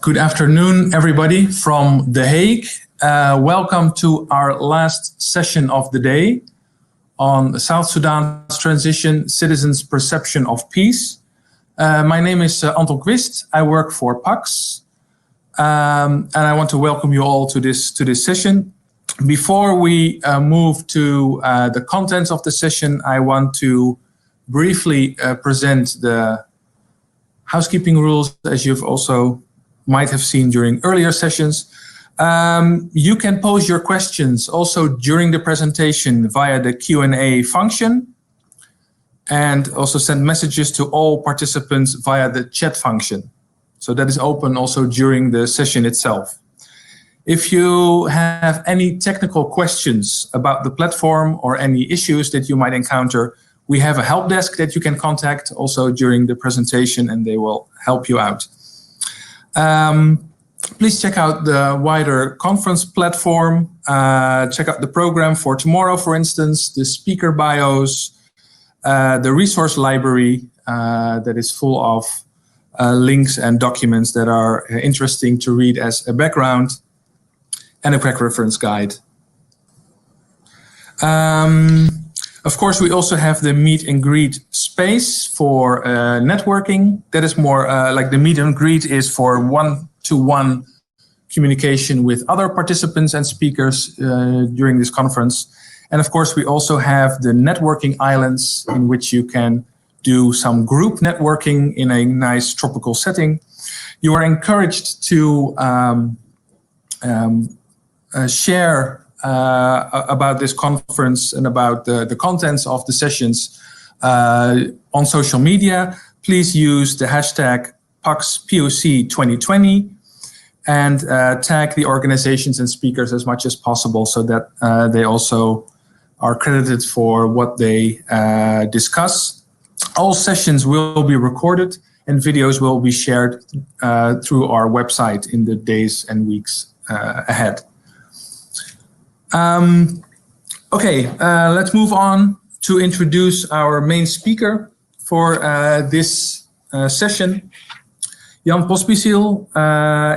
Good afternoon, everybody from The Hague. Welcome to our last session of the day on South Sudan's transition, citizens' perception of peace. My name is Anton Quist. I work for PAX, and I want to welcome you all to this session. Before we move to the contents of the session, I want to briefly present the housekeeping rules, as you've also might have seen during earlier sessions. You can pose your questions also during the presentation via the Q&A function, and also send messages to all participants via the chat function. So that is open also during the session itself. If you have any technical questions about the platform or any issues that you might encounter, we have a help desk that you can contact also during the presentation, and they will help you out. Please check out the wider conference platform, check out the program for tomorrow, for instance, the speaker bios, the resource library that is full of links and documents that are interesting to read as a background, and a quick reference guide. Of course, we also have the meet and greet space for networking. That is more like the meet and greet is for one-to-one communication with other participants and speakers during this conference. And of course, we also have the networking islands in which you can do some group networking in a nice tropical setting. You are encouraged to share about this conference and about the contents of the sessions on social media. Please use the hashtag PAXPOC2020 and tag the organizations and speakers as much as possible so that they also are credited for what they discuss. All sessions will be recorded and videos will be shared through our website in the days and weeks ahead. Okay, let's move on to introduce our main speaker for this session, Jan Pospisil,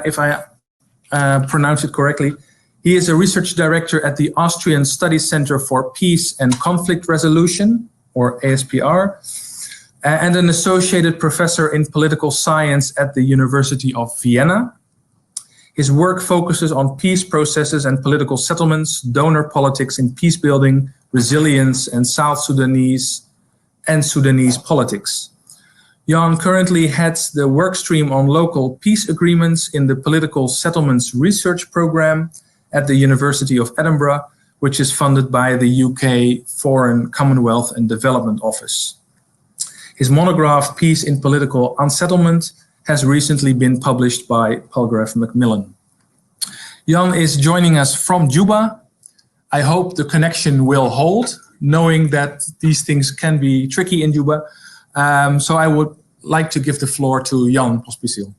if I pronounce it correctly. He is a research director at the Austrian Study Centre for Peace and Conflict Resolution, or ASPR, and an associated professor in political science at the University of Vienna. His work focuses on peace processes and political settlements, donor politics in peace building, resilience, and South Sudanese and Sudanese politics. Jan currently heads the workstream on local peace agreements in the Political Settlements Research Programme at the University of Edinburgh, which is funded by the UK Foreign, Commonwealth and Development Office. His monograph, Peace in Political Unsettlement, has recently been published by Palgrave Macmillan. Jan is joining us from Juba. I hope the connection will hold, knowing that these things can be tricky in Juba. So I would like to give the floor to Jan Pospisil.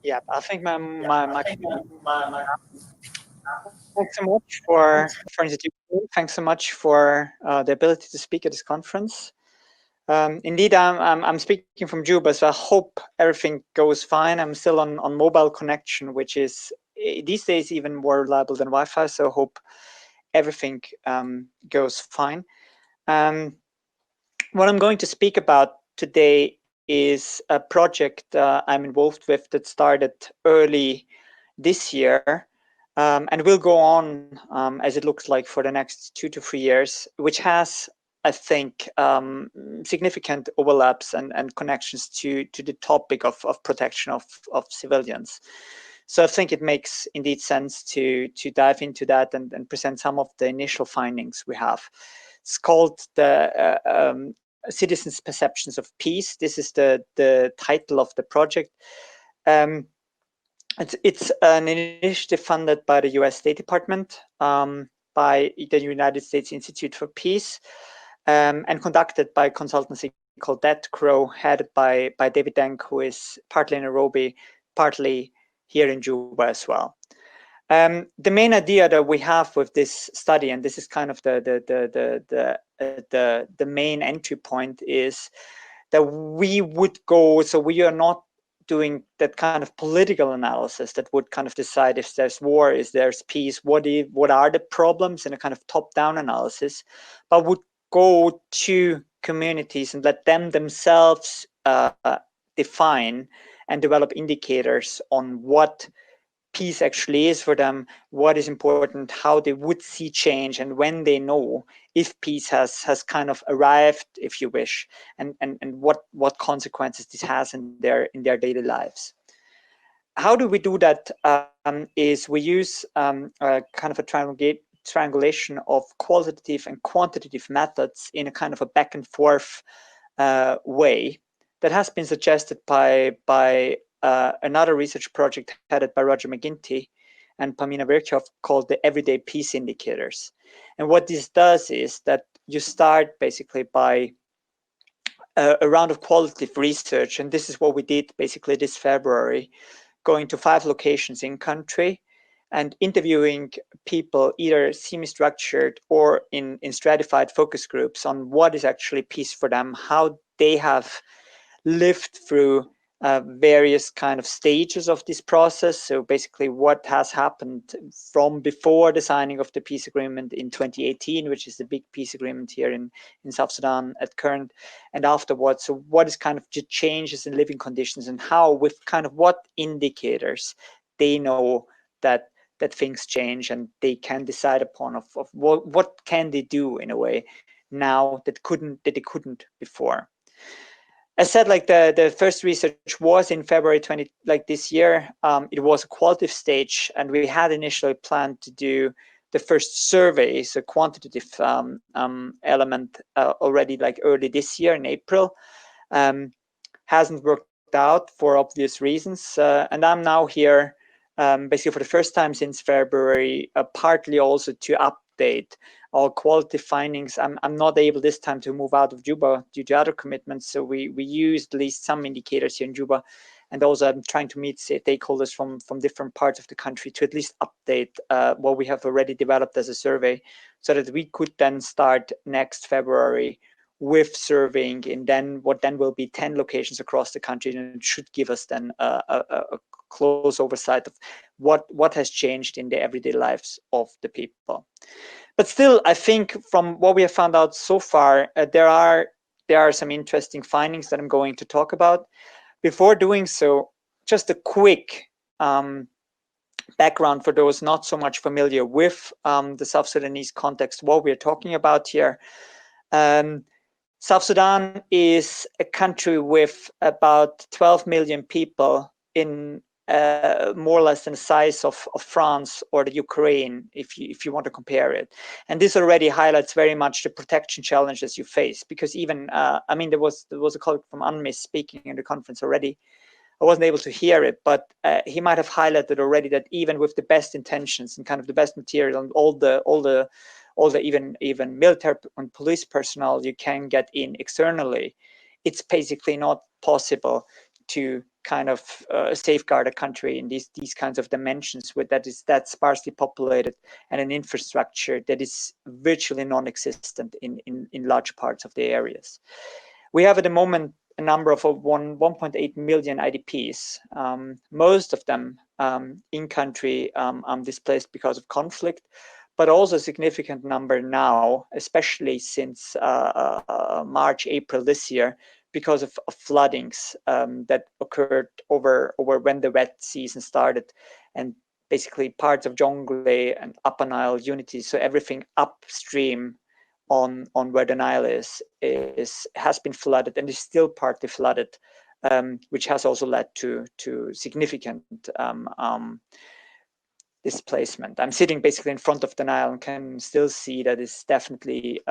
Yeah, I think thanks so much for introducing me. Thanks so much for the ability to speak at this conference. Indeed, I'm speaking from Juba, so I hope everything goes fine. I'm still on mobile connection, which is these days even more reliable than Wi-Fi, so I hope everything goes fine. What I'm going to speak about today is a project I'm involved with that started early this year and will go on as it looks like for the next 2 to 3 years, which has, I think, significant overlaps and connections to the topic of protection of civilians. So I think it makes indeed sense to dive into that and present some of the initial findings we have. It's called the Citizens' Perceptions of Peace. This is the title of the project. It's an initiative funded by the US State Department, by the United States Institute for Peace, and conducted by a consultancy called Dead Crow, headed by David Denk, who is partly in Nairobi, partly here in Juba as well. The main idea that we have with this study, and this is kind of the main entry point, is that we would go, so we are not doing that kind of political analysis that would kind of decide if there's war, if there's peace, what are the problems, in a kind of top-down analysis, but would go to communities and let them themselves define and develop indicators on what peace actually is for them, what is important, how they would see change, and when they know if peace has kind of arrived, if you wish, and what consequences this has in their daily lives. How do we do that? Is we use kind of a triangulation of qualitative and quantitative methods in a kind of a back and forth way that has been suggested by another research project headed by Roger McGinty and Pamina Virchow called the Everyday Peace Indicators. And what this does is that you start basically by a round of qualitative research, and this is what we did basically this February, going to 5 locations in country and interviewing people either semi-structured or in stratified focus groups on what is actually peace for them, how they have lived through various kind of stages of this process. So basically what has happened from before the signing of the peace agreement in 2018, which is the big peace agreement here in South Sudan at current, and afterwards. So what is kind of the changes in living conditions, and how, with kind of what indicators they know that things change, and they can decide upon of what can they do in a way now that they couldn't before. As said, like the first research was in February 20, like this year. It was a qualitative stage, and we had initially planned to do the first survey, so quantitative element already like early this year in April. Hasn't worked out for obvious reasons, and I'm now here basically for the first time since February, partly also to update our qualitative findings. I'm not able this time to move out of Juba due to other commitments, so we used at least some indicators here in Juba, and also I'm trying to meet stakeholders from different parts of the country to at least update what we have already developed as a survey, so that we could then start next February with surveying in what then will be 10 locations across the country, and it should give us then a close oversight of what has changed in the everyday lives of the people. But still, I think from what we have found out so far, there are some interesting findings that I'm going to talk about. Before doing so, just a quick background for those not so much familiar with the South Sudanese context, what we're talking about here. South Sudan is a country with about 12 million people in more or less the size of France or the Ukraine, if you want to compare it. And this already highlights very much the protection challenges you face, because even, I mean, there was a colleague from UNMIS speaking in the conference already. I wasn't able to hear it, but he might have highlighted already that even with the best intentions and kind of the best material and all the even military and police personnel you can get in externally, it's basically not possible to kind of safeguard a country in these kinds of dimensions with that sparsely populated and an infrastructure that is virtually non-existent in large parts of the areas. We have at the moment a number of 1.8 million IDPs, most of them in country displaced because of conflict, but also a significant number now, especially since March, April this year, because of floodings that occurred over when the wet season started, and basically parts of Jonglei and Upper Nile Unity, so everything upstream on where the Nile has been flooded and is still partly flooded, which has also led to significant displacement. I'm sitting basically in front of the Nile and can still see that it's definitely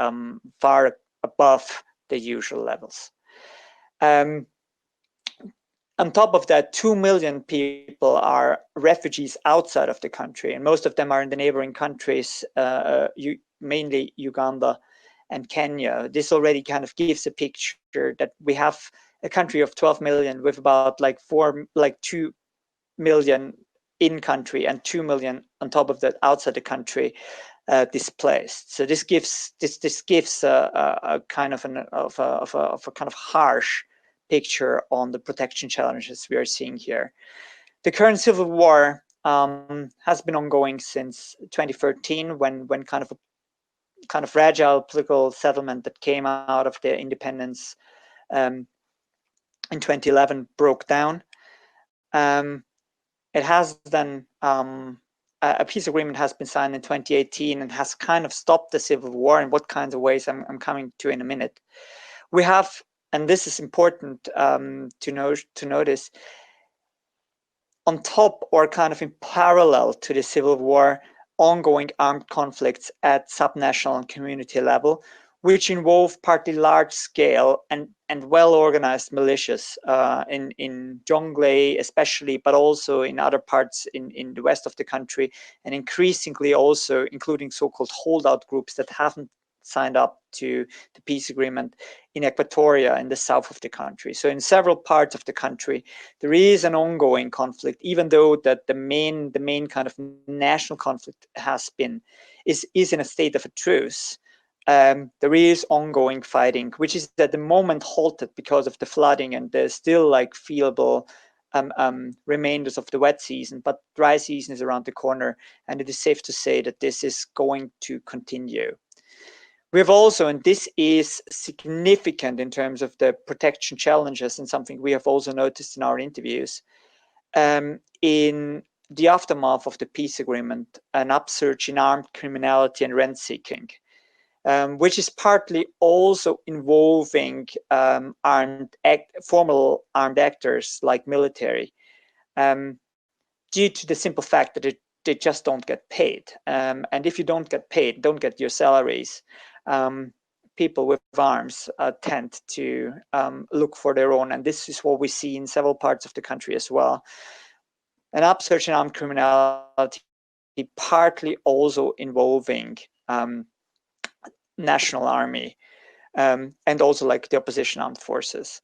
far above the usual levels. On top of that, 2 million people are refugees outside of the country, and most of them are in the neighboring countries, mainly Uganda and Kenya. This already kind of gives a picture that we have a country of 12 million with about 2 million in country and 2 million on top of that outside the country displaced. So this gives a kind of a kind of harsh picture on the protection challenges we are seeing here. The current civil war has been ongoing since 2013, when kind of fragile political settlement that came out of the independence in 2011 broke down. It has then a peace agreement has been signed in 2018 and has kind of stopped the civil war. In what kinds of ways I'm coming to in a minute. We have, and this is important to notice, on top or kind of in parallel to the civil war, ongoing armed conflicts at subnational and community level, which involve partly large-scale and well-organized militias in Jonglei especially, but also in other parts in the west of the country, and increasingly also including so-called holdout groups that haven't signed up to the peace agreement in Equatoria in the south of the country. So in several parts of the country, there is an ongoing conflict, even though that the main kind of national conflict is in a state of a truce. There is ongoing fighting, which is at the moment halted because of the flooding, and there's still like feelable remainders of the wet season, but dry season is around the corner, and it is safe to say that this is going to continue. We have also, and this is significant in terms of the protection challenges and something we have also noticed in our interviews, in the aftermath of the peace agreement, an upsurge in armed criminality and rent-seeking, which is partly also involving formal armed actors like military, due to the simple fact that they just don't get paid. And if you don't get paid, don't get your salaries, people with arms tend to look for their own. And this is what we see in several parts of the country as well. An upsurge in armed criminality, partly also involving national army and also like the opposition armed forces.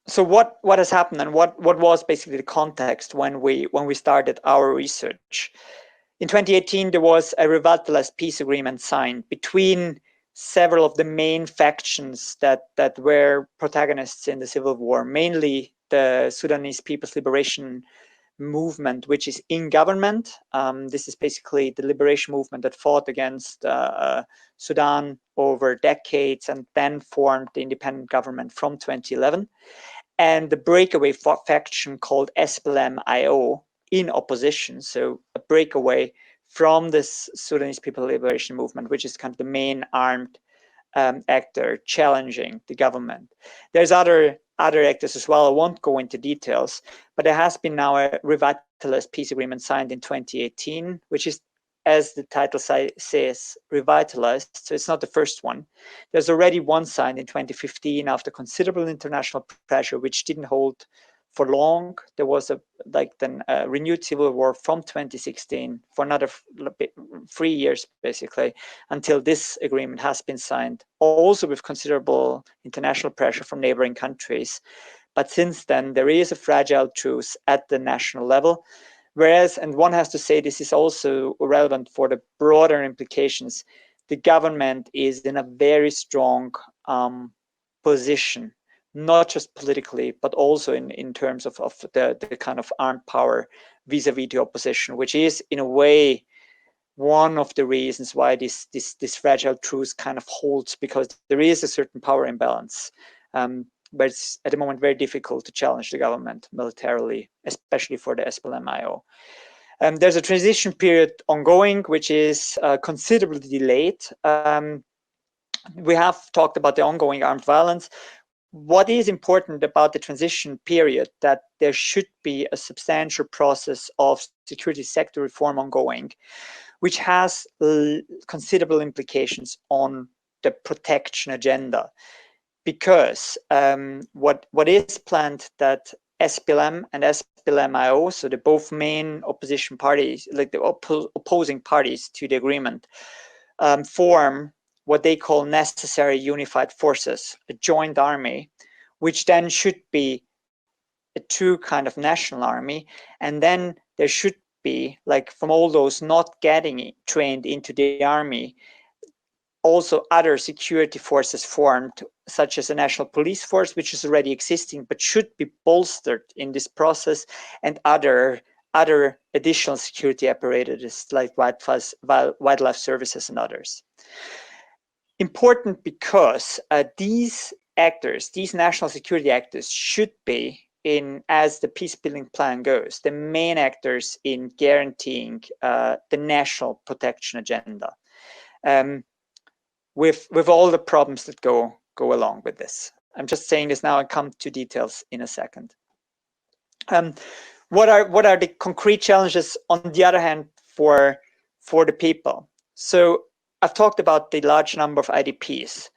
So what has happened, and what was basically the context when we started our research? In 2018, there was a revitalized peace agreement signed between several of the main factions that were protagonists in the civil war, mainly the Sudanese People's Liberation Movement, which is in government. This is basically the liberation movement that fought against Sudan over decades and then formed the independent government from 2011. And the breakaway faction called SPLM-IO in opposition, so a breakaway from this Sudanese People's Liberation Movement, which is kind of the main armed actor challenging the government. There's other actors as well. I won't go into details, but there has been now a revitalized peace agreement signed in 2018, which is, as the title says, revitalized. So it's not the first one. There's already one signed in 2015 after considerable international pressure, which didn't hold for long. There was a renewed civil war from 2016 for another 3 years, basically, until this agreement has been signed, also with considerable international pressure from neighboring countries. But since then, there is a fragile truce at the national level. Whereas, and one has to say this is also relevant for the broader implications, the government is in a very strong position, not just politically, but also in terms of the kind of armed power vis-a-vis the opposition, which is in a way one of the reasons why this fragile truce kind of holds, because there is a certain power imbalance. But it's at the moment very difficult to challenge the government militarily, especially for the SPLM-IO. There's a transition period ongoing, which is considerably delayed. We have talked about the ongoing armed violence. What is important about the transition period, that there should be a substantial process of security sector reform ongoing, which has considerable implications on the protection agenda. Because what is planned, that SPLM and SPLM-IO, so the both main opposition parties, like the opposing parties to the agreement, form what they call necessary unified forces, a joint army, which then should be a true kind of national army. And then there should be, like, from all those not getting trained into the army, also other security forces formed, such as a national police force, which is already existing but should be bolstered in this process, and other additional security apparatus like wildlife services and others. Important because these actors, these national security actors, should be, as the peace building plan goes, the main actors in guaranteeing the national protection agenda, with all the problems that go along with this. I'm just saying this now. I'll come to details in a second. What are the concrete challenges, on the other hand, for the people? So I've talked about the large number of IDPs.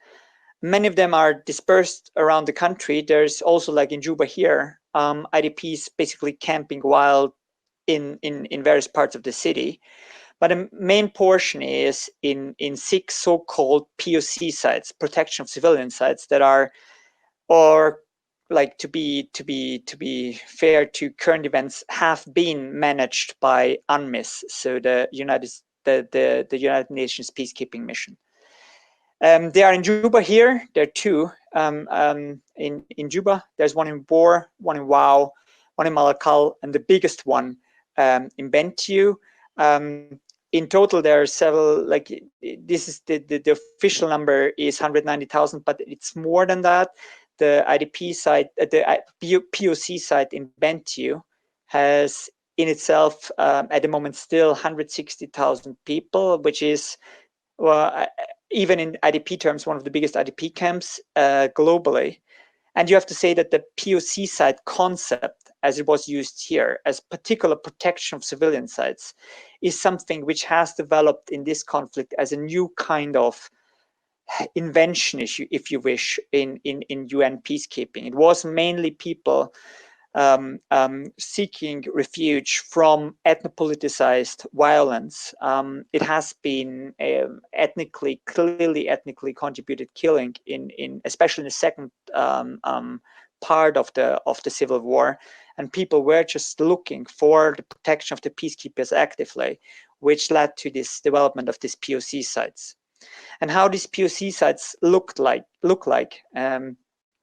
Many of them are dispersed around the country. There's also, like in Juba here, IDPs basically camping wild in various parts of the city. But a main portion is in 6 so-called POC sites, protection of civilian sites, that are, or like to be fair to current events, have been managed by UNMIS, so the United Nations peacekeeping mission. They are in Juba here. There are 2 in Juba. There's one in Bor, one in Wau, one in Malakal, and the biggest one in Bentiu. In total, there are several. Like, this is the official number is 190,000, but it's more than that. The IDP site, the POC site in Bentiu, has in itself at the moment still 160,000 people, which is, well, even in IDP terms, one of the biggest IDP camps globally. And you have to say that the POC site concept, as it was used here, as particular protection of civilian sites, is something which has developed in this conflict as a new kind of invention issue, if you wish, in UN peacekeeping. It was mainly people seeking refuge from ethnopoliticized violence. It has been clearly ethnically contributed killing especially in the second part of the civil war, and people were just looking for the protection of the peacekeepers actively, which led to this development of these POC sites. And how these POC sites looked like,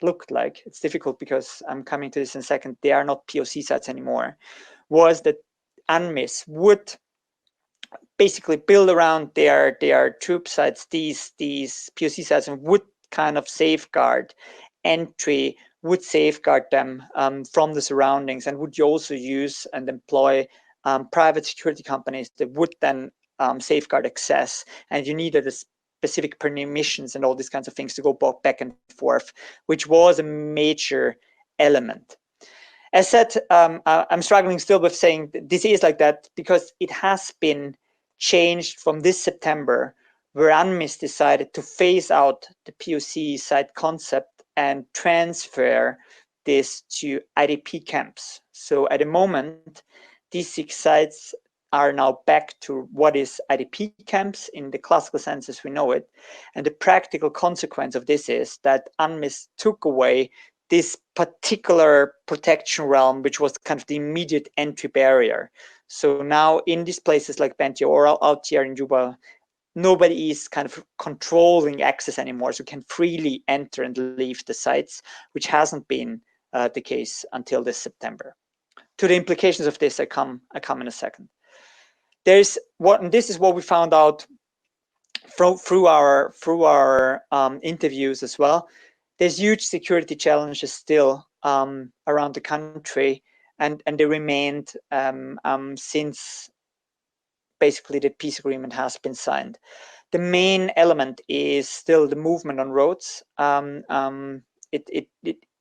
it's difficult because I'm coming to this in a second, they are not POC sites anymore, was that UNMIS would basically build around their troop sites these POC sites, and would kind of safeguard entry, would safeguard them from the surroundings, and would also use and employ private security companies that would then safeguard access. And you needed a specific permissions and all these kinds of things to go back and forth, which was a major element. As said, I'm struggling still with saying this is like that because it has been changed from this September, where UNMIS decided to phase out the POC site concept and transfer this to IDP camps. So at the moment, these 6 sites are now back to what is IDP camps in the classical sense as we know it. And the practical consequence of this is that UNMIS took away this particular protection realm, which was kind of the immediate entry barrier. So now in these places like Bentiu or out here in Juba, nobody is kind of controlling access anymore, so can freely enter and leave the sites, which hasn't been the case until this September. To the implications of this, I come in a second. This is what we found out through our interviews as well. There's huge security challenges still around the country, and they remained since basically the peace agreement has been signed. The main element is still the movement on roads.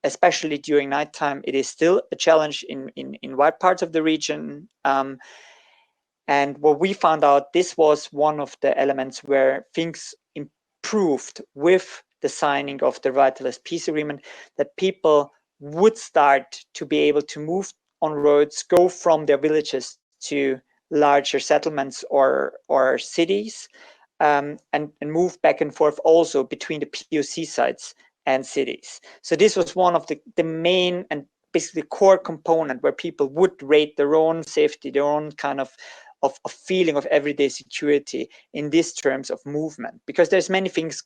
Especially during nighttime, it is still a challenge in wide parts of the region. And what we found out, this was one of the elements where things improved with the signing of the Revitalized Peace Agreement, that people would start to be able to move on roads, go from their villages to larger settlements or cities, and move back and forth also between the POC sites and cities. So this was one of the main and basically core component where people would rate their own safety, their own kind of feeling of everyday security in these terms of movement, because there's many things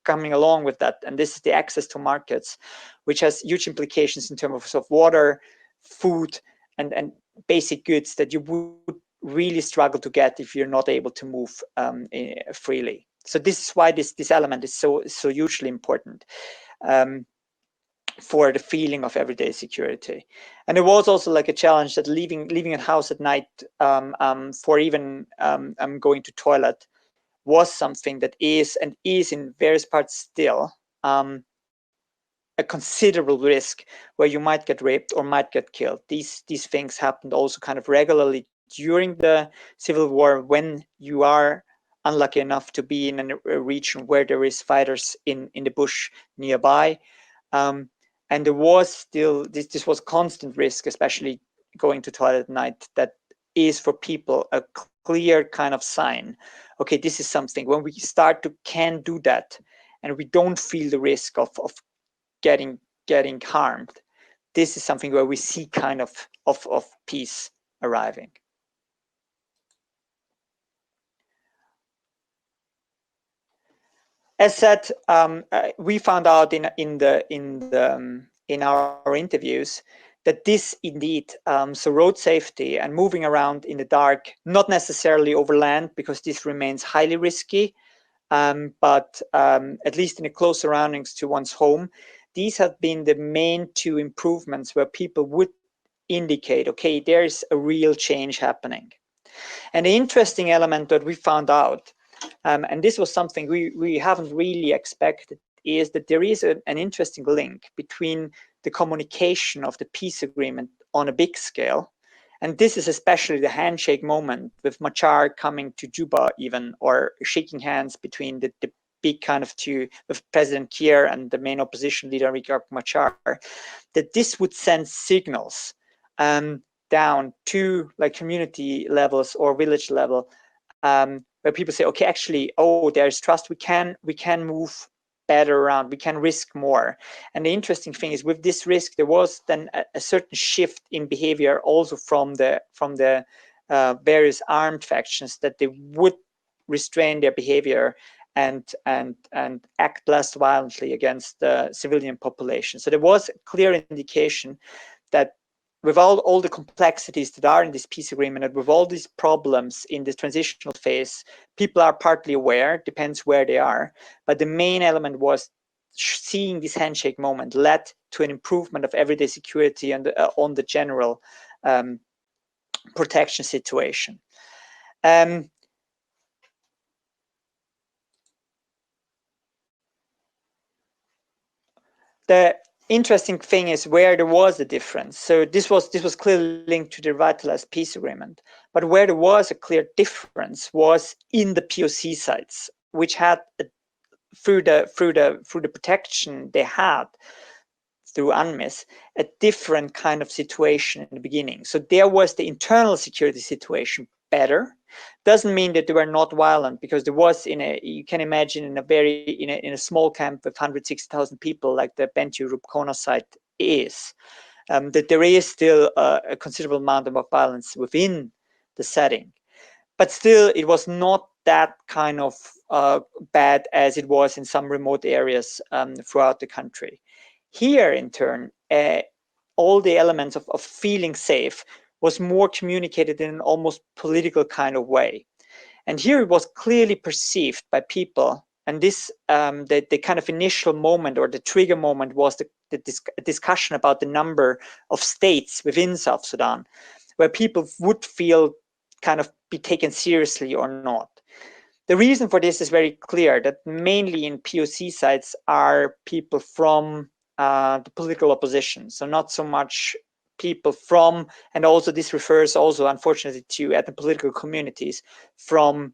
coming along with that, and this is the access to markets, which has huge implications in terms of water, food, and basic goods that you would really struggle to get if you're not able to move freely. So this is why this element is so hugely important for the feeling of everyday security. And it was also like a challenge that leaving a house at night for even going to toilet was something that is in various parts still a considerable risk, where you might get raped or might get killed. These things happened also kind of regularly during the civil war, when you are unlucky enough to be in a region where there is fighters in the bush nearby. And there was still this was constant risk, especially going to toilet at night, that is for people a clear kind of sign. Okay, this is something when we start to can do that, and we don't feel the risk of getting harmed. This is something where we see kind of peace arriving. As said, we found out in our interviews that this indeed, so road safety and moving around in the dark, not necessarily over land, because this remains highly risky, but at least in the close surroundings to one's home, these have been the main two improvements where people would indicate, okay, there's a real change happening. And the interesting element that we found out, and this was something we haven't really expected, is that there is an interesting link between the communication of the peace agreement on a big scale, and this is especially the handshake moment with Machar coming to Juba even, or shaking hands between the big kind of two, with President Kiir and the main opposition leader Riek Machar, that this would send signals down to like community levels or village level, where people say, okay, actually, oh, there's trust. We can move better around. We can risk more. And the interesting thing is, with this risk, there was then a certain shift in behavior also from the various armed factions, that they would restrain their behavior and act less violently against the civilian population. So there was a clear indication that with all the complexities that are in this peace agreement, and with all these problems in this transitional phase, people are partly aware, depends where they are. But the main element was seeing this handshake moment led to an improvement of everyday security and on the general protection situation. The interesting thing is where there was a difference. So this was clearly linked to the revitalized peace agreement, but where there was a clear difference was in the POC sites, which had through the protection they had through UNMIS, a different kind of situation in the beginning. So there was the internal security situation better. Doesn't mean that they were not violent, because there was you can imagine in a small camp with 160,000 people like the Bentiu Rubkona site is, that there is still a considerable amount of violence within the setting. But still, it was not that kind of bad as it was in some remote areas throughout the country. Here, in turn, all the elements of feeling safe was more communicated in an almost political kind of way. And here it was clearly perceived by people, and this the kind of initial moment or the trigger moment was the discussion about the number of states within South Sudan, where people would feel kind of be taken seriously or not. The reason for this is very clear, that mainly in POC sites are people from the political opposition, so not so much people from, and also this refers also unfortunately to ethnic political communities from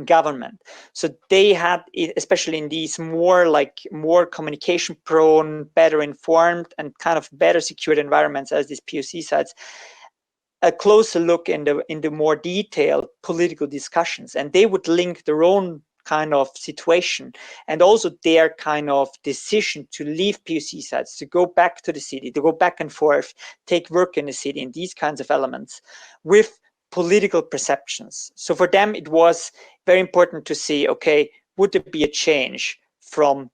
government. So they had, especially in these more communication prone, better informed, and kind of better secured environments as these POC sites, a closer look in the more detailed political discussions, and they would link their own kind of situation and also their kind of decision to leave POC sites, to go back to the city, to go back and forth, take work in the city, and these kinds of elements with political perceptions. So for them, it was very important to see, okay, would there be a change from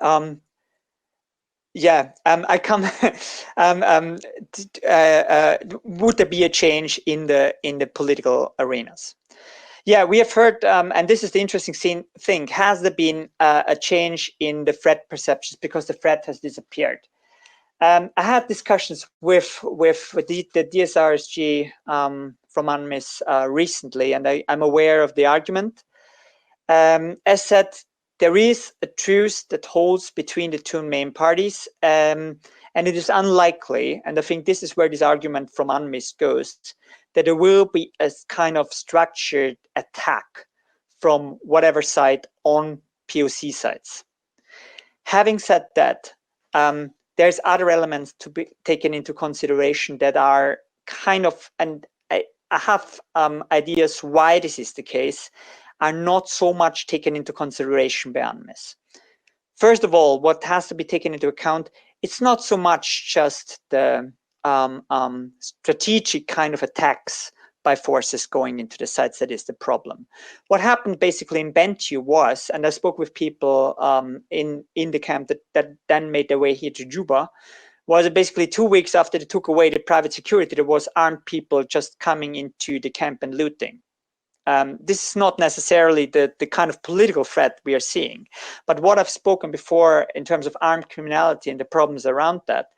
would there be a change in the political arenas? Yeah, we have heard, and this is the interesting thing, has there been a change in the threat perceptions because the threat has disappeared? I had discussions with the DSRSG from UNMIS recently, and I'm aware of the argument. As said, there is a truce that holds between the two main parties, and it is unlikely, and I think this is where this argument from UNMIS goes, that there will be a kind of structured attack from whatever side on POC sides. Having said that, there's other elements to be taken into consideration that are kind of, and I have ideas why this is the case, are not so much taken into consideration by UNMIS. First of all, what has to be taken into account, it's not so much just the strategic kind of attacks by forces going into the sites that is the problem. What happened basically in Bentiu was, and I spoke with people in the camp that then made their way here to Juba, was basically 2 weeks after they took away the private security, there was armed people just coming into the camp and looting. This is not necessarily the kind of political threat we are seeing, but what I've spoken before in terms of armed criminality and the problems around that,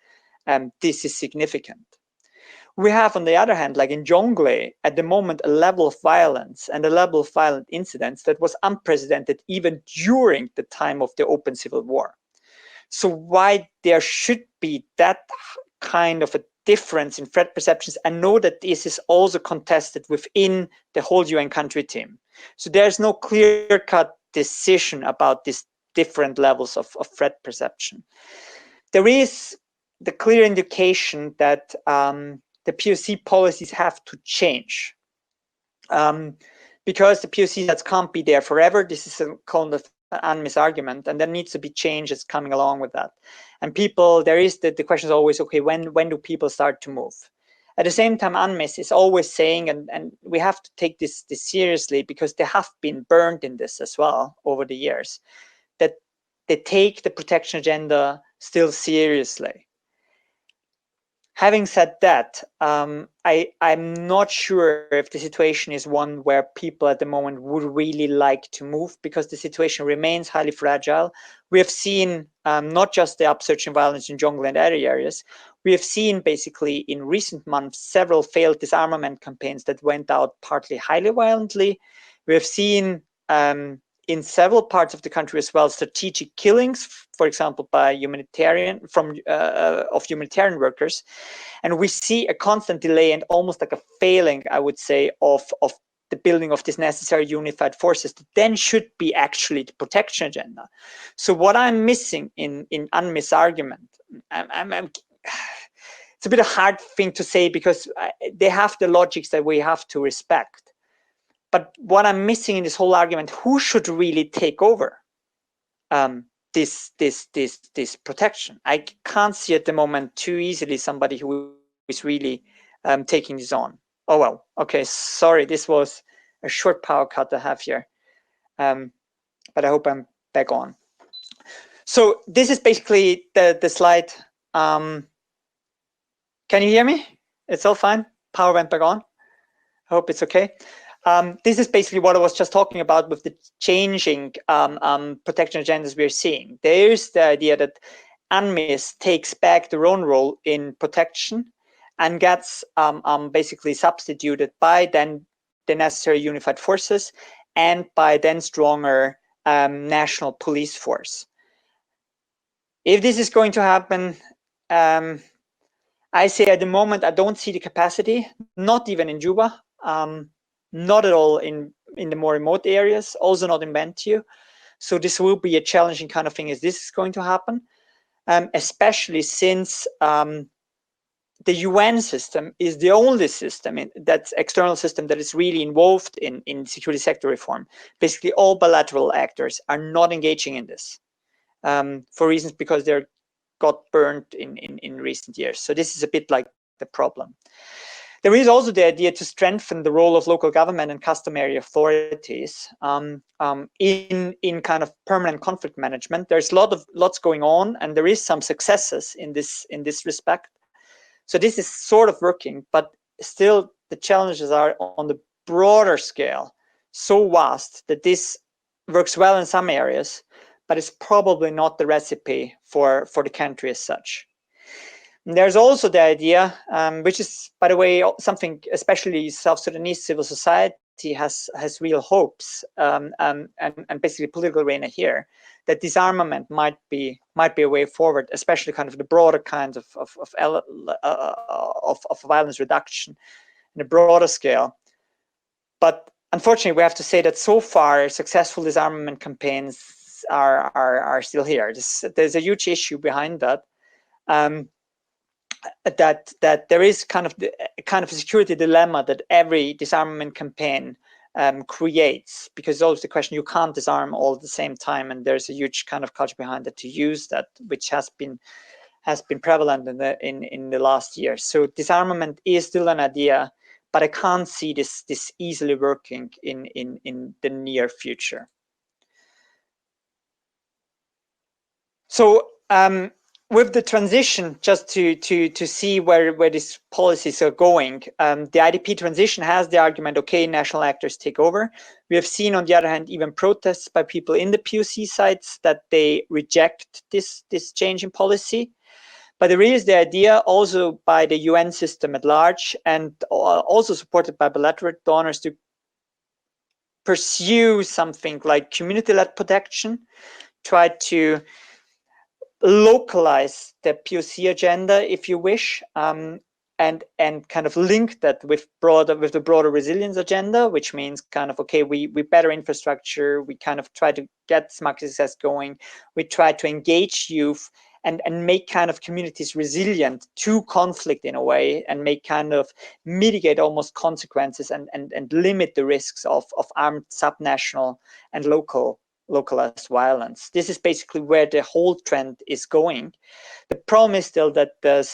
this is significant. We have, on the other hand, like in Jonglei, at the moment, a level of violence and a level of violent incidents that was unprecedented even during the time of the open civil war. So why there should be that kind of a difference in threat perceptions, and know that this is also contested within the whole UN country team. So there's no clear-cut decision about these different levels of threat perception. There is the clear indication that the POC policies have to change because the POC sets can't be there forever. This is a kind of UNMIS argument, and there needs to be changes coming along with that. And people, there is the question is always, okay, when do people start to move? At the same time, UNMIS is always saying, and we have to take this seriously because they have been burned in this as well over the years, that they take the protection agenda still seriously. Having said that, I'm not sure if the situation is one where people at the moment would really like to move, because the situation remains highly fragile. We have seen not just the upsurge in violence in Jonglei and other areas, we have seen basically in recent months several failed disarmament campaigns that went out partly highly violently. We have seen in several parts of the country as well strategic killings, for example, by humanitarian workers, and we see a constant delay and almost like a failing, I would say, of the building of this necessary unified forces that then should be actually the protection agenda. So what I'm missing in UNMIS argument, it's a bit of a hard thing to say because they have the logics that we have to respect. But what I'm missing in this whole argument, who should really take over this protection? I can't see at the moment too easily somebody who is really taking this on. Oh, well, okay, sorry, this was a short power cut I have here. But I hope I'm back on. So this is basically the slide. Can you hear me? It's all fine? Power went back on? I hope it's okay. This is basically what I was just talking about with the changing protection agendas we're seeing. There's the idea that UNMIS takes back their own role in protection and gets basically substituted by then the necessary unified forces and by then stronger national police force. If this is going to happen, I say at the moment I don't see the capacity, not even in Juba. Not at all in the more remote areas, also not in Bentiu. So this will be a challenging kind of thing as this is going to happen, especially since the UN system is the only system, that's external system that is really involved in security sector reform. Basically, all bilateral actors are not engaging in this for reasons because they're got burned in recent years. So this is a bit like the problem. There is also the idea to strengthen the role of local government and customary authorities in kind of permanent conflict management. There's lots going on, and there is some successes in this respect. So this is sort of working, but still the challenges are on the broader scale so vast that this works well in some areas, but it's probably not the recipe for the country as such. And there's also the idea, which is, by the way, something especially South Sudanese civil society has real hopes, and basically political arena here, that disarmament might be a way forward, especially kind of the broader kinds of violence reduction in a broader scale. But unfortunately, we have to say that so far successful disarmament campaigns are still here. There's a huge issue behind that. That there is kind of a security dilemma that every disarmament campaign creates, because it's always the question, you can't disarm all at the same time, and there's a huge kind of culture behind it to use that, which has been prevalent in the last year. So disarmament is still an idea, but I can't see this easily working in the near future. So with the transition, just to see where these policies are going, the IDP transition has the argument, okay, national actors take over. We have seen, on the other hand, even protests by people in the POC sites that they reject this change in policy. But there is the idea also by the UN system at large, and also supported by bilateral donors, to pursue something like community-led protection, try to localize the POC agenda, if you wish, and kind of link that with the broader resilience agenda, which means kind of, okay, we better infrastructure, we kind of try to get smart success going, we try to engage youth and make kind of communities resilient to conflict in a way, and make kind of mitigate almost consequences and limit the risks of armed subnational and localized violence. This is basically where the whole trend is going. The problem is still that the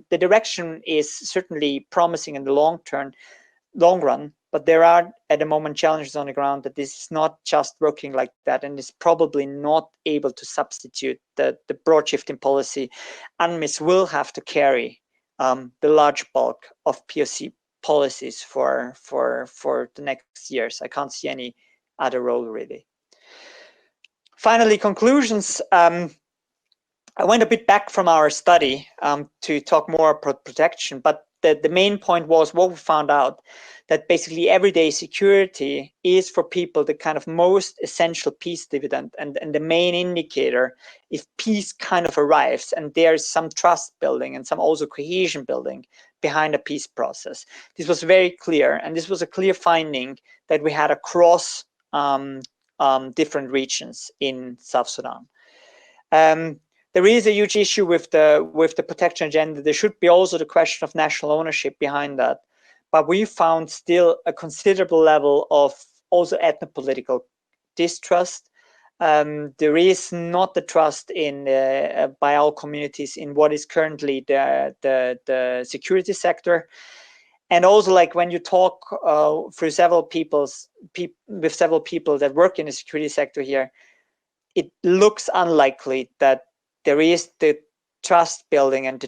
direction is certainly promising in the long run, but there are at the moment challenges on the ground that this is not just working like that, and is probably not able to substitute the broad shift in policy. UNMIS will have to carry the large bulk of POC policies for the next years. I can't see any other role really. Finally, conclusions. I went a bit back from our study to talk more about protection, but the main point was what we found out, that basically everyday security is for people the kind of most essential peace dividend, and the main indicator if peace kind of arrives and there's some trust building and some also cohesion building behind a peace process. This was very clear, and this was a clear finding that we had across different regions in South Sudan. There is a huge issue with the protection agenda. There should be also the question of national ownership behind that. But we found still a considerable level of also ethnopolitical distrust. There is not the trust in by all communities in what is currently the security sector. And also, like when you talk with several people that work in the security sector here, it looks unlikely that there is the trust building and the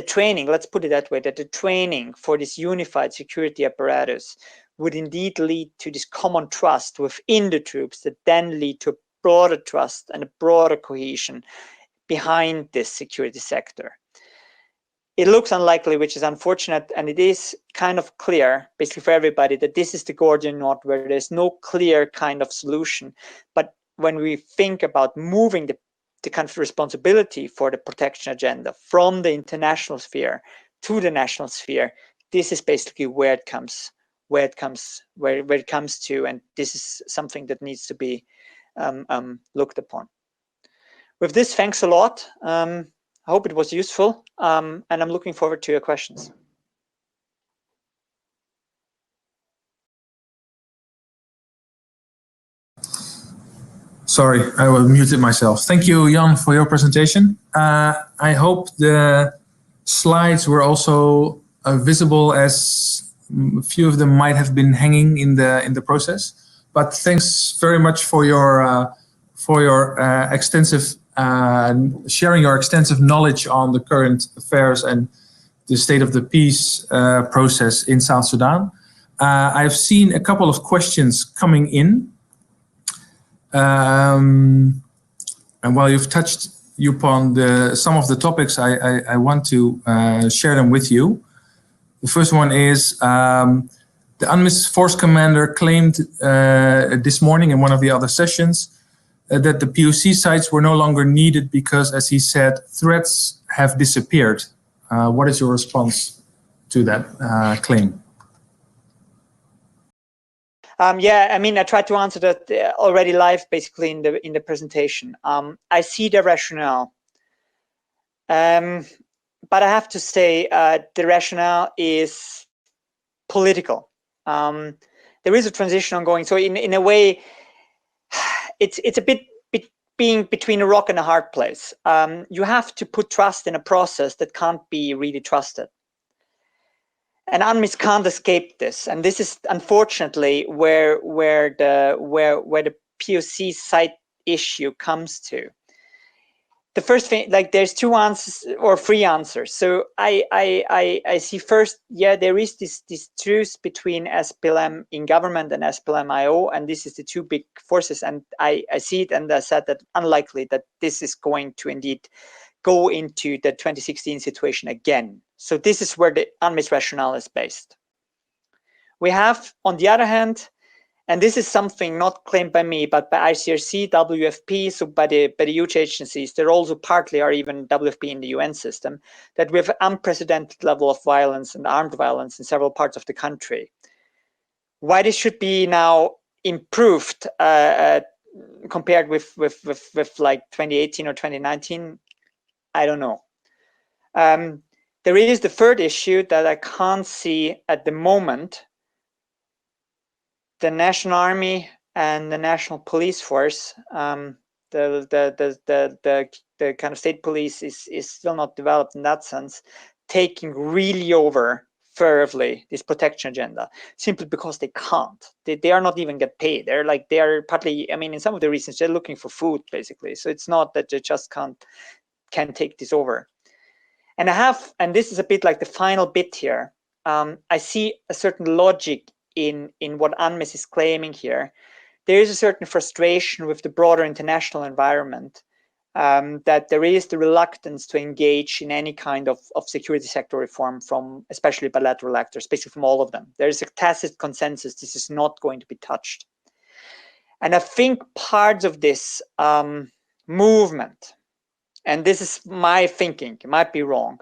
training, let's put it that way, that the training for this unified security apparatus would indeed lead to this common trust within the troops that then lead to a broader trust and a broader cohesion behind this security sector. It looks unlikely, which is unfortunate, and it is kind of clear, basically for everybody, that this is the Gordian knot where there's no clear kind of solution. But when we think about moving the kind of responsibility for the protection agenda from the international sphere to the national sphere, this is basically where it comes to, and this is something that needs to be looked upon. With this, thanks a lot. I hope it was useful, and I'm looking forward to your questions. Sorry, I muted myself. Thank you, Jan, for your presentation. I hope the slides were also visible, as a few of them might have been hanging in the process. But thanks very much for your extensive sharing your extensive knowledge on the current affairs and the state of the peace process in South Sudan. I've seen a couple of questions coming in. And while you've touched upon some of the topics, I want to share them with you. The first one is the UNMIS force commander claimed this morning in one of the other sessions that the POC sites were no longer needed because, as he said, threats have disappeared. What is your response to that claim? Yeah, I mean, I tried to answer that already live, basically in the presentation. I see the rationale, but I have to say the rationale is political. There is a transition ongoing, so in a way, it's a bit being between a rock and a hard place. You have to put trust in a process that can't be really trusted. And UNMIS can't escape this, and this is unfortunately where the POC site issue comes to. The first thing, like, there's two answers or three answers. So I see first, yeah, there is this truce between SPLM in government and SPLM-IO, and this is the two big forces. And I see it, and I said that unlikely that this is going to indeed go into the 2016 situation again. So this is where the UNMIS rationale is based. We have, on the other hand, and this is something not claimed by me, but by ICRC, WFP, so by the huge agencies, there also partly are even WFP in the UN system, that we have an unprecedented level of violence and armed violence in several parts of the country. Why this should be now improved compared with like 2018 or 2019, I don't know. There is the third issue that I can't see at the moment. The National Army and the National Police Force, the kind of state police is still not developed in that sense, taking really over thoroughly this protection agenda, simply because they can't. They are not even get paid. They are partly, I mean, in some of the reasons they're looking for food basically. So it's not that they just can take this over. And this is a bit like the final bit here. I see a certain logic in what UNMIS is claiming here. There is a certain frustration with the broader international environment, that there is the reluctance to engage in any kind of security sector reform from especially bilateral actors, basically from all of them. There is a tacit consensus this is not going to be touched. And I think parts of this movement, and this is my thinking, it might be wrong,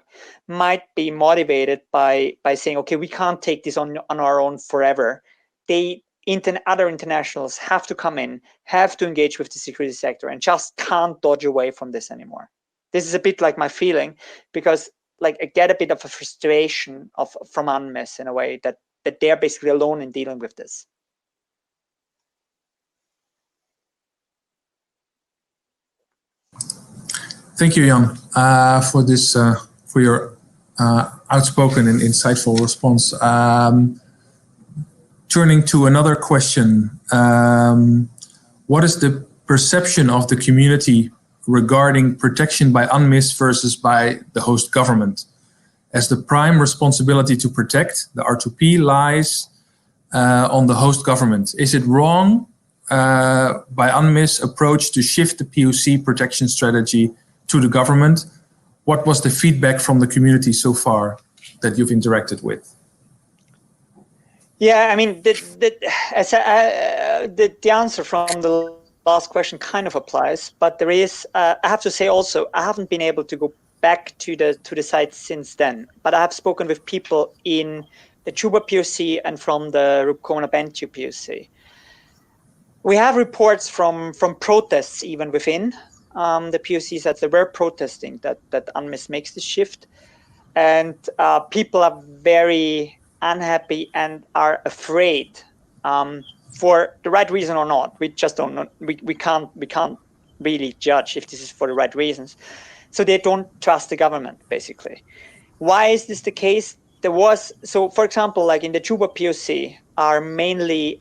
might be motivated by saying, okay, we can't take this on our own forever. Other internationals have to come in, have to engage with the security sector, and just can't dodge away from this anymore. This is a bit like my feeling, because like I get a bit of a frustration from UNMIS in a way that they're basically alone in dealing with this. Thank you, Jan, for this for your outspoken and insightful response. Turning to another question, what is the perception of the community regarding protection by UNMIS versus by the host government? As the prime responsibility to protect, the R2P lies on the host government. Is it wrong by UNMIS approach to shift the POC protection strategy to the government? What was the feedback from the community so far that you've interacted with? Yeah, I mean, the answer from the last question kind of applies, but there is, I have to say also, I haven't been able to go back to the site since then, but I have spoken with people in the Juba POC and from the Rukona Bentiu POC. We have reports from protests even within the POCs that they were protesting that UNMIS makes the shift, and people are very unhappy and are afraid for the right reason or not. We just don't know. We can't really judge if this is for the right reasons. So they don't trust the government basically, Why is this the case? There was, so for example, like in the Juba POC are mainly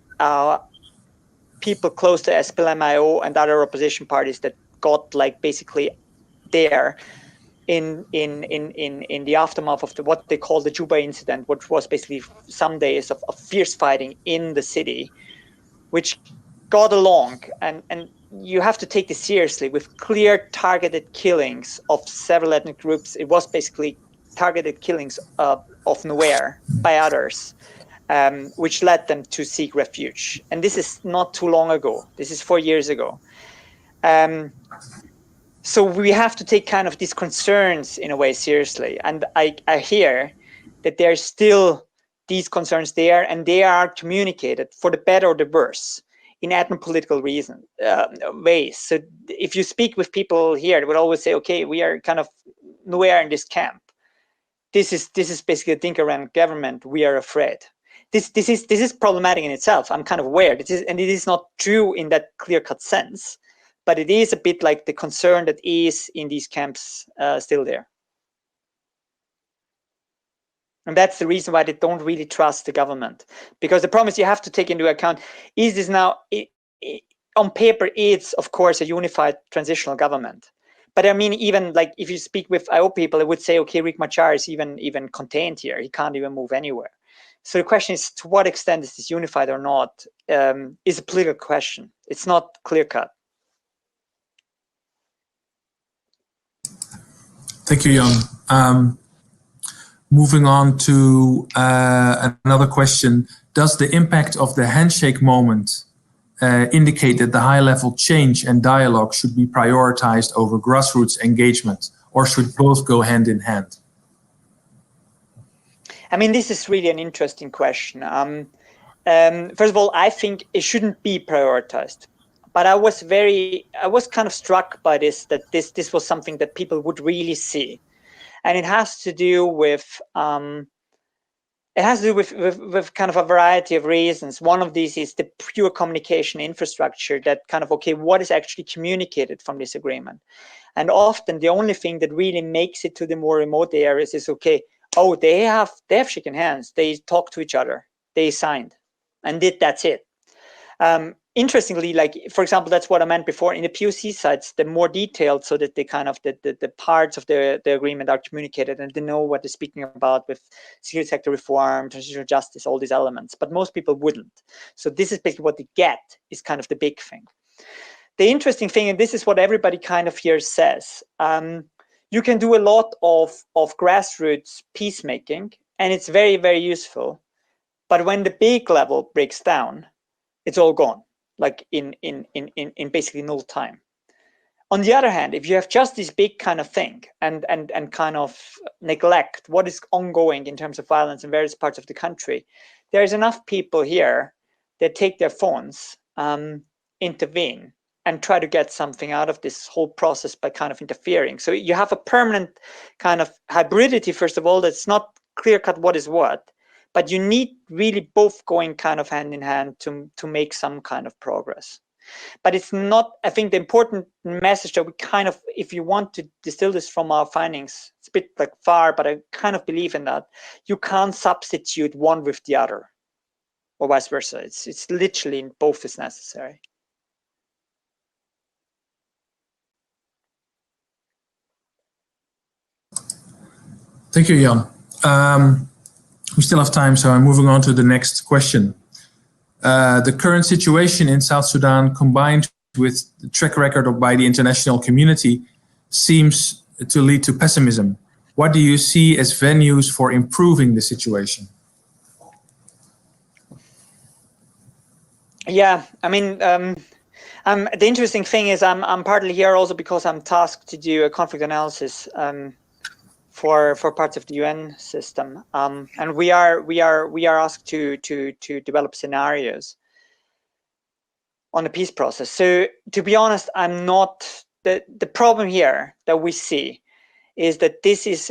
people close to SPLM-IO and other opposition parties that got like basically there in the aftermath of what they call the Juba incident, which was basically some days of fierce fighting in the city, which got along, and you have to take this seriously, with clear targeted killings of several ethnic groups. It was basically targeted killings of Nuer by others, which led them to seek refuge. And this is not too long ago. This is 4 years ago. So we have to take kind of these concerns in a way seriously. And I hear that there's still these concerns there, and they are communicated for the better or the worse in ethnopolitical ways. So if you speak with people here, they would always say, okay, we are kind of nowhere in this camp. This is basically a Dinka-run government. We are afraid. This is problematic in itself. I'm kind of aware. And it is not true in that clear-cut sense, but it is a bit like the concern that is in these camps still there. And that's the reason why they don't really trust the government. Because the problem is, you have to take into account, is this now, on paper, it's of course a unified transitional government. But I mean, even like if you speak with IO people, they would say, okay, Riek Machar is even contained here. He can't even move anywhere. So the question is, to what extent is this unified or not, is a political question. It's not clear-cut. Thank you, Jan. Moving on to another question. Does the impact of the handshake moment indicate that the high-level change and dialogue should be prioritized over grassroots engagement, or should both go hand in hand? I mean, this is really an interesting question. First of all, I think it shouldn't be prioritized. But I was kind of struck by this, that this was something that people would really see. And it has to do with kind of a variety of reasons. One of these is the pure communication infrastructure, that kind of, okay, what is actually communicated from this agreement? And often the only thing that really makes it to the more remote areas is, okay, oh, they have shaken hands, they talked to each other, they signed, and that's it. Interestingly, like, for example, that's what I meant before, in the POC sites, they're more detailed, so that they kind of, the parts of the agreement are communicated, and they know what they're speaking about with security sector reform, transitional justice, all these elements, but most people wouldn't. So this is basically what they get, is kind of the big thing. The interesting thing, and this is what everybody kind of here says, you can do a lot of grassroots peacemaking, and it's very, very useful. But when the big level breaks down, it's all gone, like in basically no time. On the other hand, if you have just this big kind of thing and kind of neglect what is ongoing in terms of violence in various parts of the country, there's enough people here that take their phones, intervene, and try to get something out of this whole process by kind of interfering. So you have a permanent kind of hybridity, first of all, that's not clear-cut what is what, but you need really both going kind of hand in hand to make some kind of progress. But it's not, I think the important message that we kind of, if you want to distill this from our findings, it's a bit like far, but I kind of believe in that, you can't substitute one with the other, or vice versa. It's literally both is necessary. Thank you, Jan. We still have time, so I'm moving on to the next question. The current situation in South Sudan, combined with the track record by the international community, seems to lead to pessimism. What do you see as venues for improving the situation? Yeah, I mean, the interesting thing is I'm partly here also because I'm tasked to do a conflict analysis for parts of the UN system, and we are asked to develop scenarios on the peace process. So to be honest, I'm not, the problem here that we see is that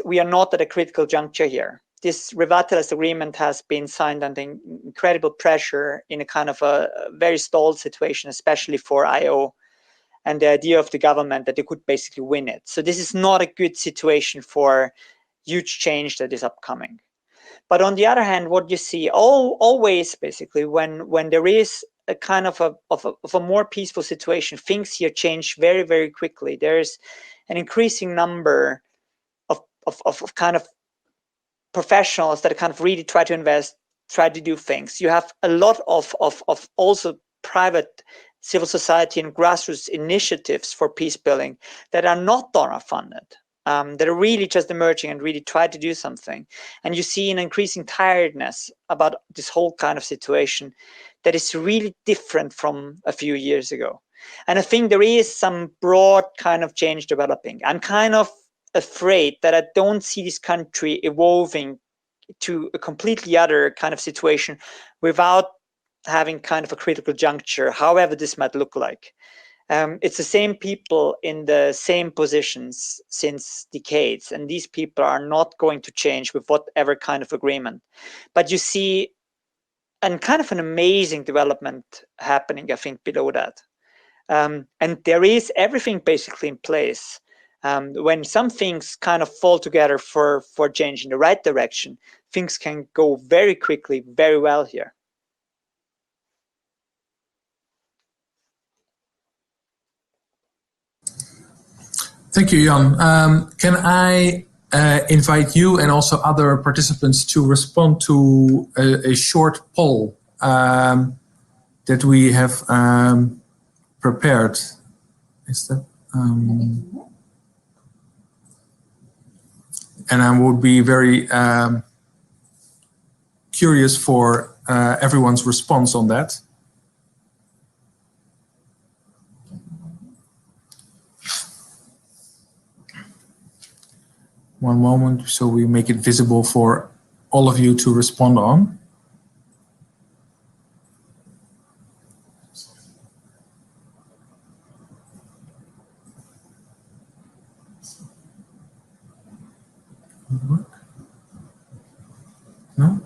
we are not at a critical juncture here. This revitalized agreement has been signed under incredible pressure in a kind of a very stalled situation, especially for IO, and the idea of the government that they could basically win it. So this is not a good situation for huge change that is upcoming. But on the other hand, what you see always basically when there is a kind of a more peaceful situation, things here change very, very quickly. There's an increasing number of kind of professionals that kind of really try to invest, try to do things. You have a lot of also private civil society and grassroots initiatives for peace building that are not donor funded, that are really just emerging and really try to do something. And you see an increasing tiredness about this whole kind of situation that is really different from a few years ago. And I think there is some broad kind of change developing. I'm kind of afraid that I don't see this country evolving to a completely other kind of situation without having kind of a critical juncture, however this might look like. It's the same people in the same positions since decades, and these people are not going to change with whatever kind of agreement. But you see and kind of an amazing development happening, I think, below that. And there is everything basically in place. When some things kind of fall together for change in the right direction, things can go very quickly, very well here. Thank you, Jan. Can I invite you and also other participants to respond to a short poll that we have prepared? Is that? And I would be very curious for everyone's response on that. One moment, so we make it visible for all of you to respond on. No?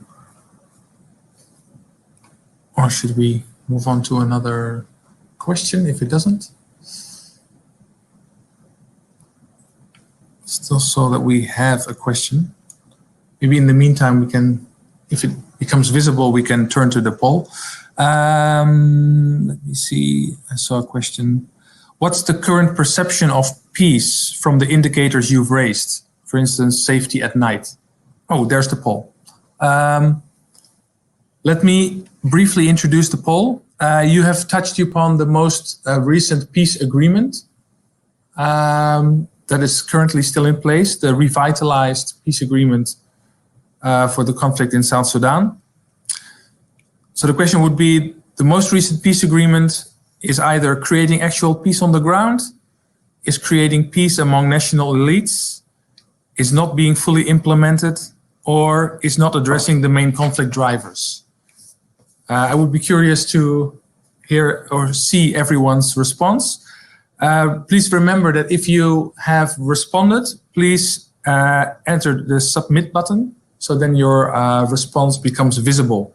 Or should we move on to another question if it doesn't? Still so that we have a question. Maybe in the meantime, we can, if it becomes visible, we can turn to the poll. Let me see, I saw a question. What's the current perception of peace from the indicators you've raised? For instance, safety at night. Oh, there's the poll. Let me briefly introduce the poll. You have touched upon the most recent peace agreement that is currently still in place, the revitalized peace agreement for the conflict in South Sudan. So the question would be, the most recent peace agreement is either creating actual peace on the ground, is creating peace among national elites, is not being fully implemented, or is not addressing the main conflict drivers. I would be curious to hear or see everyone's response. Please remember that if you have responded, please enter the submit button, so then your response becomes visible.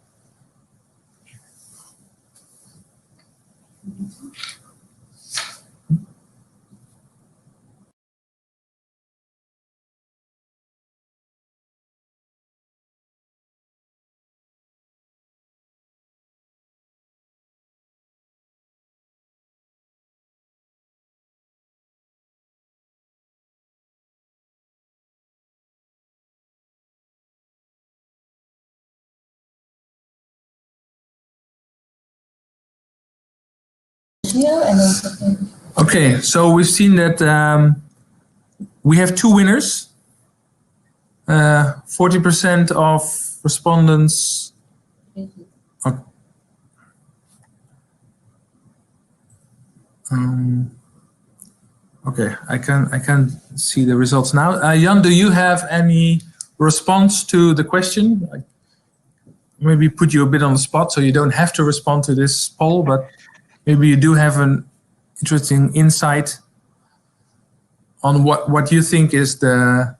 Okay, so we've seen that we have two winners. 40% of respondents. Okay, I can see the results now. Jan, do you have any response to the question? Maybe put you a bit on the spot, so you don't have to respond to this poll, but maybe you do have an interesting insight on what you think is the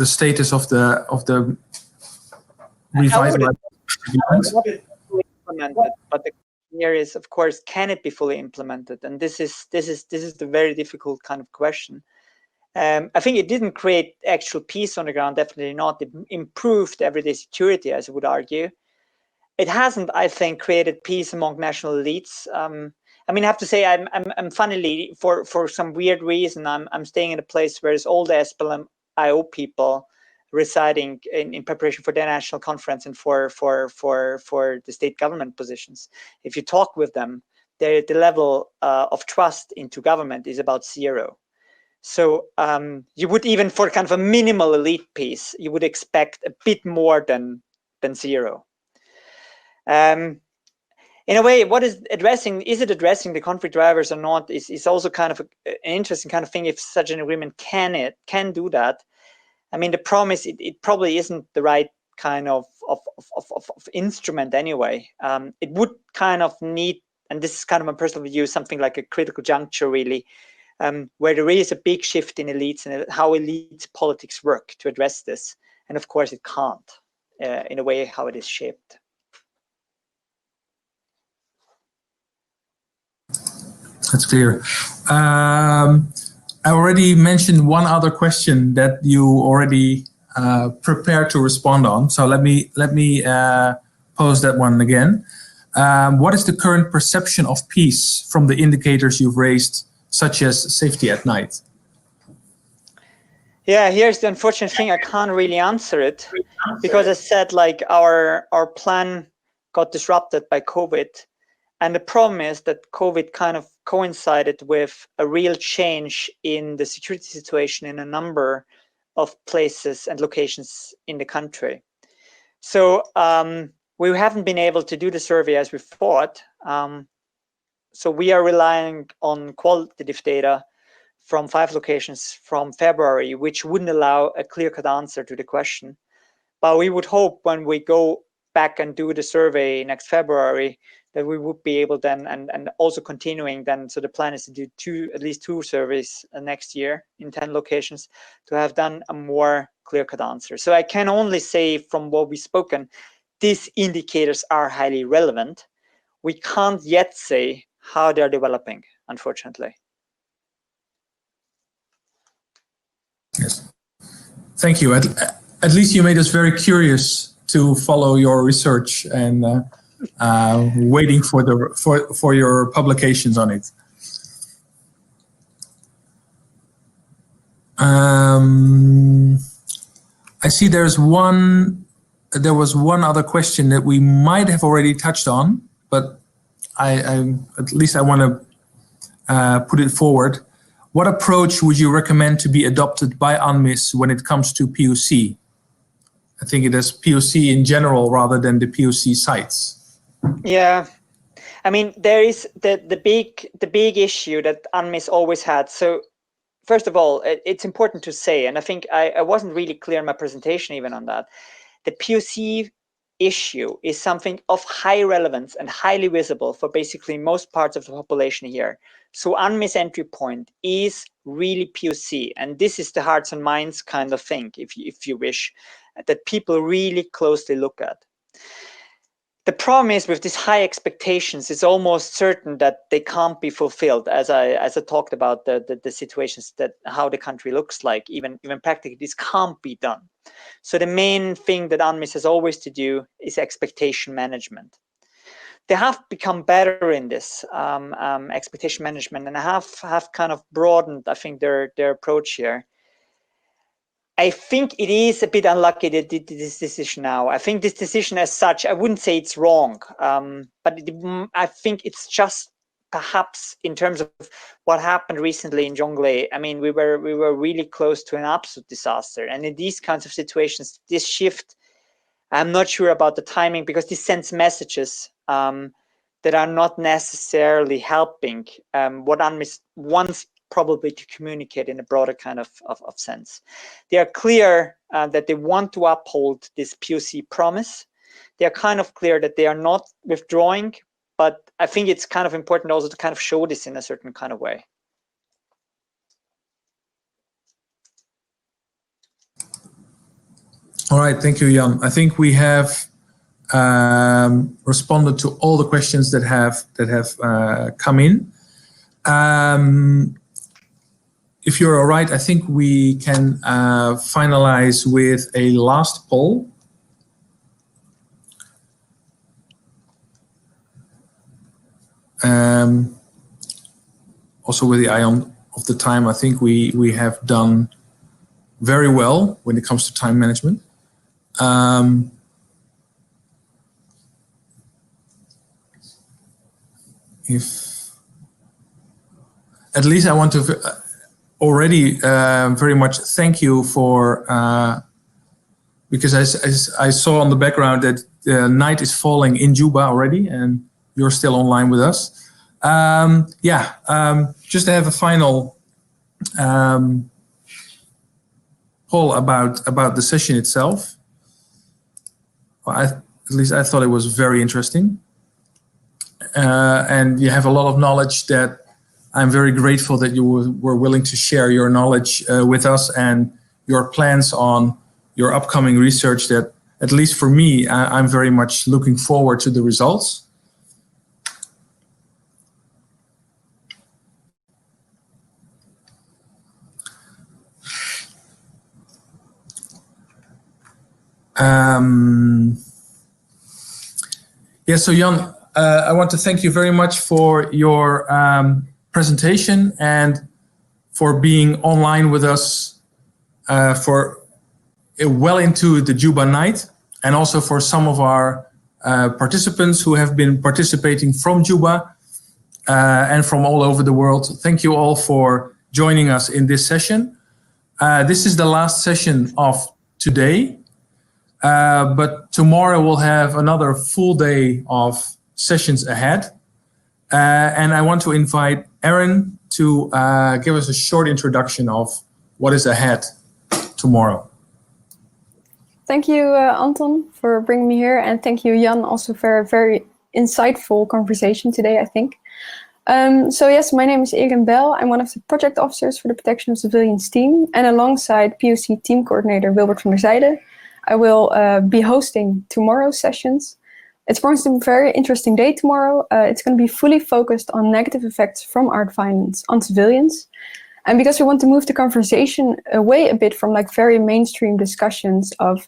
status of the revitalized agreement. But the here is, of course, can it be fully implemented? And this is the very difficult kind of question. I think it didn't create actual peace on the ground, definitely not. It improved everyday security, as I would argue. It hasn't, I think, created peace among national elites. I mean, I have to say, I'm funnily, for some weird reason, I'm staying in a place where there's all the SPLM-IO people residing in preparation for their national conference and for the state government positions. If you talk with them, the level of trust into government is about 0. So you would, even for kind of a minimal elite peace, you would expect a bit more than 0. In a way, what is it addressing the conflict drivers or not, is also kind of an interesting kind of thing. If such an agreement can do that, I mean, the promise, it probably isn't the right kind of instrument anyway. It would kind of need, and this is kind of my personal view, something like a critical juncture, really, where there is a big shift in elites and how elite politics work to address this. And of course, it can't, in a way, how it is shaped. That's clear. I already mentioned one other question that you already prepared to respond on. So let me pose that one again. What is the current perception of peace from the indicators you've raised, such as safety at night? Yeah, here's the unfortunate thing. I can't really answer it because I said, like, our plan got disrupted by COVID. And the problem is that COVID kind of coincided with a real change in the security situation in a number of places and locations in the country. So we haven't been able to do the survey as we thought. So we are relying on qualitative data from 5 locations from February, which wouldn't allow a clear-cut answer to the question. But we would hope when we go back and do the survey next February that we would be able then, and also continuing then, so the plan is to do at least 2 surveys next year in 10 locations to have done a more clear-cut answer. So I can only say from what we've spoken, these indicators are highly relevant. We can't yet say how they're developing, unfortunately. Yes. Thank you. At least you made us very curious to follow your research and waiting for your publications on it. I see there was one other question that we might have already touched on, but at least I want to put it forward. What approach would you recommend to be adopted by UNMIS when it comes to POC? I think it is POC in general rather than the POC sites. Yeah, I mean, there is the big issue that UNMIS always had. So first of all, it's important to say, and I think I wasn't really clear in my presentation even on that, the POC issue is something of high relevance and highly visible for basically most parts of the population here. So UNMIS entry point is really POC, and this is the hearts and minds kind of thing, if you wish, that people really closely look at. The problem is with these high expectations, it's almost certain that they can't be fulfilled. As I talked about the situations that how the country looks like, even practically, this can't be done. So the main thing that UNMIS has always to do is expectation management. They have become better in this expectation management, and have kind of broadened, I think, their approach here. I think it is a bit unlucky they did this decision now. I think this decision as such, I wouldn't say it's wrong, but I think it's just perhaps in terms of what happened recently in Jonglei. I mean, we were really close to an absolute disaster. And in these kinds of situations, this shift, I'm not sure about the timing, because this sends messages that are not necessarily helping what UNMIS wants probably to communicate in a broader kind of sense. They are clear that they want to uphold this POC promise. They are kind of clear that they are not withdrawing, but I think it's kind of important also to kind of show this in a certain kind of way. All right, thank you, Jan. I think we have responded to all the questions that have come in. if you're all right, I think we can finalize with a last poll. Also with the eye on of the time, I think we have done very well when it comes to time management. If at least I want to already very much thank you for, because I saw on the background that the night is falling in Juba already and you're still online with us. Just to have a final poll about the session itself. Well, at least I thought it was very interesting. And you have a lot of knowledge that I'm very grateful that you were willing to share your knowledge with us and your plans on your upcoming research that, at least for me, I'm very much looking forward to the results. So Jan, I want to thank you very much for your presentation and for being online with us for well into the Juba night, and also for some of our participants who have been participating from Juba and from all over the world. Thank you all for joining us in this session. This is the last session of today. But tomorrow we'll have another full day of sessions ahead. And I want to invite Aaron to give us a short introduction of what is ahead tomorrow. Thank you, Anton, for bringing me here. And thank you, Jan, also for a very insightful conversation today, I think. So yes, my name is Egan Bell. I'm one of the project officers for the Protection of Civilians team. And alongside POC team coordinator Wilbert van der Zijde, I will be hosting tomorrow's sessions. It's going to be a very interesting day tomorrow. It's going to be fully focused on negative effects from armed violence on civilians. And because we want to move the conversation away a bit from like very mainstream discussions of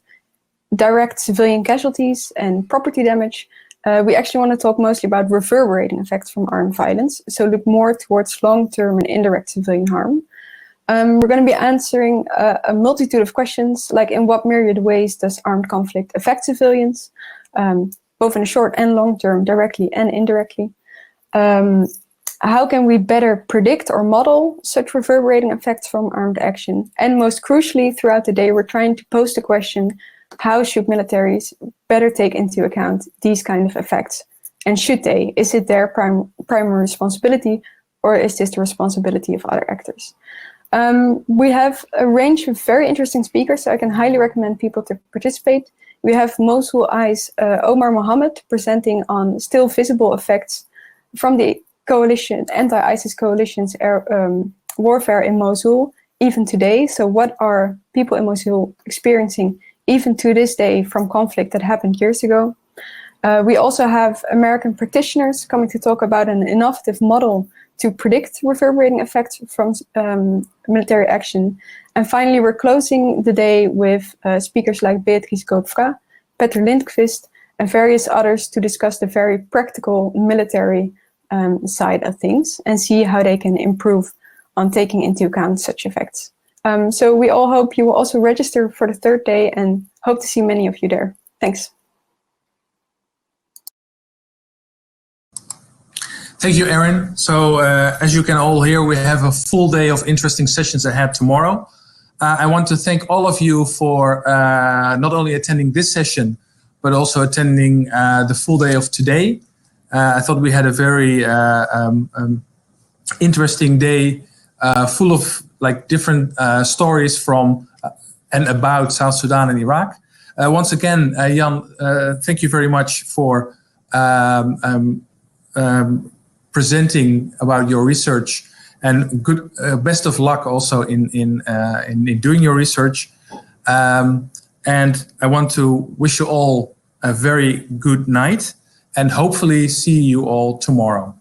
direct civilian casualties and property damage, we actually want to talk mostly about reverberating effects from armed violence. So look more towards long-term and indirect civilian harm. We're going to be answering a multitude of questions, like in what myriad ways does armed conflict affect civilians, both in the short and long term, directly and indirectly. How can we better predict or model such reverberating effects from armed action? And most crucially, throughout the day, we're trying to pose the question, how should militaries better take into account these kind of effects? And should they? Is it their primary responsibility, or is this the responsibility of other actors? We have a range of very interesting speakers, so I can highly recommend people to participate. We have Mosul Eye's Omar Mohammed presenting on still visible effects from the coalition, anti-ISIS coalition's warfare in Mosul, even today. So what are people in Mosul experiencing even to this day from conflict that happened years ago? We also have American practitioners coming to talk about an innovative model to predict reverberating effects from military action. And finally, we're closing the day with speakers like Beatrice Koopfra, Petter Lindqvist, and various others to discuss the very practical military side of things and see how they can improve on taking into account such effects. So we all hope you will also register for the third day and hope to see many of you there. Thanks. Thank you, Aaron. So as you can all hear, we have a full day of interesting sessions ahead tomorrow. I want to thank all of you for not only attending this session, but also attending the full day of today. I thought we had a very interesting day full of like different stories from and about South Sudan and Iraq. Once again, Jan, thank you very much for presenting about your research, and good best of luck also in doing your research. And I want to wish you all a very good night and hopefully see you all tomorrow.